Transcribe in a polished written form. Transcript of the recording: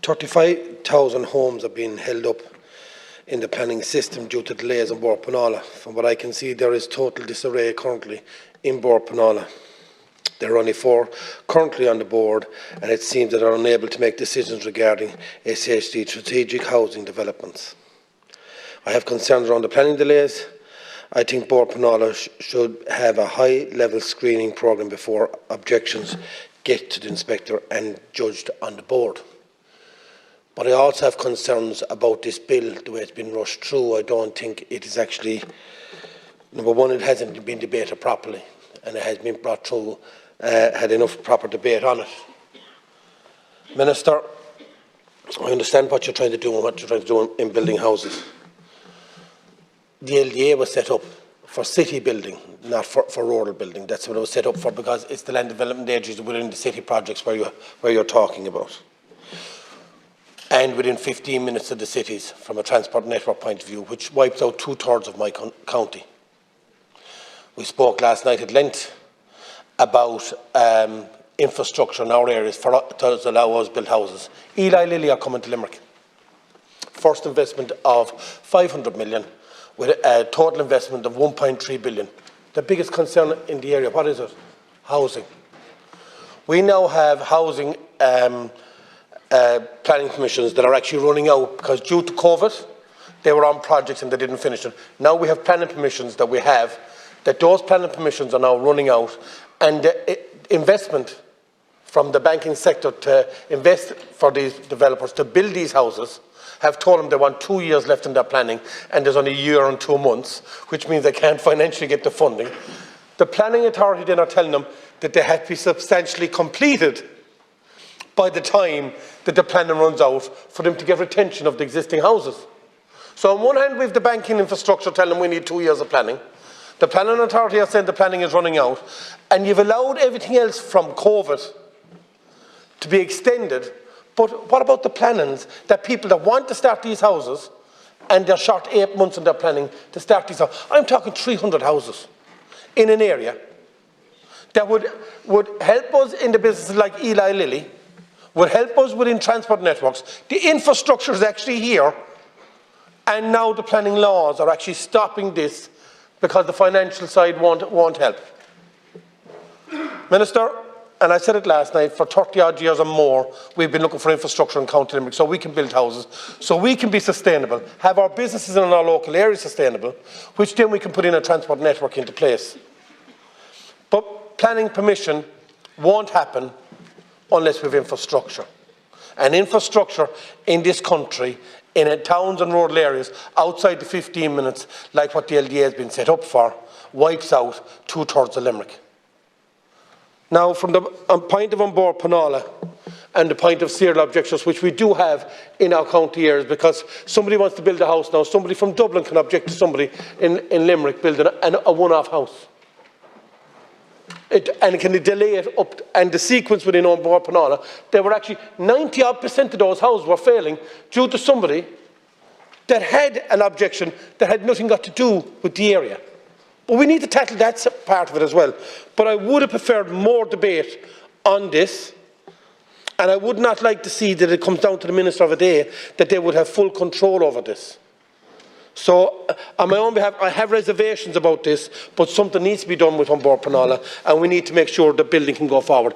35,000 homes are being held up in the planning system due to delays in Bord Pleanála. From what I can see, there is total disarray currently in Bord Pleanála. There are only 4 currently on the board, and it seems that they are unable to make decisions regarding SHD strategic housing developments. I have concerns around the planning delays. I think Bord Pleanála should have a high-level screening programme before objections get to the inspector and judged on the board. But I also have concerns about this bill, the way it's been rushed through. I don't think it is actually, number one, it hasn't been debated properly, and it has been brought through, had enough proper debate on it. Minister, I understand what you're trying to do and what you're trying to do in building houses. The LDA was set up for city building, not for rural building. That's what it was set up for, because it's the land development agencies within the city projects where you're talking about. And within 15 minutes of the cities from a transport network point of view, which wipes out 2/3 of my county. We spoke last night at length about infrastructure in our areas to allow us to build houses. Eli Lilly are coming to Limerick. First investment of 500 million with a total investment of 1.3 billion. The biggest concern in the area, what is it? Housing. We now have housing planning commissions that are actually running out because due to COVID, they were on projects and they didn't finish them. Now we have planning permissions that we have, that those planning permissions are now running out, and the investment from the banking sector to invest for these developers to build these houses have told them they want 2 years left in their planning, and there's only a year and 2 months, which means they can't financially get the funding. The planning authority then are telling them that they have to be substantially completed by the time that the planning runs out for them to get retention of the existing houses. So on one hand, we have the banking infrastructure telling them we need 2 years of planning. The planning authority are saying the planning is running out, and you've allowed everything else from COVID to be extended. But what about the plannings that people that want to start these houses and they're short 8 months in their planning to start these houses? I'm talking 300 houses in an area that would help us in the businesses like Eli Lilly, would help us within transport networks. The infrastructure is actually here, and now the planning laws are actually stopping this because the financial side won't help. Minister, and I said it last night, for 30 odd years or more, we've been looking for infrastructure in County Limerick so we can build houses, so we can be sustainable, have our businesses in our local areas sustainable, which then we can put in a transport network into place. But planning permission won't happen unless we have infrastructure. And infrastructure in this country, in towns and rural areas, outside the 15 minutes, like what the LDA has been set up for, wipes out 2/3 of Limerick. Now, from the point of Bord Pleanála and the point of serial objections, which we do have in our county areas, because somebody wants to build a house now, somebody from Dublin can object to somebody in Limerick building a one-off house. And it can delay it up, and the sequence within Bord Pleanála, there were actually 90% of those houses were failing due to somebody that had an objection that had nothing got to do with the area. But we need to tackle that part of it as well. But I would have preferred more debate on this, and I would not like to see that it comes down to the Minister of a day that they would have full control over this. So, on my own behalf, I have reservations about this, but something needs to be done with Bord Pleanála, and we need to make sure the building can go forward.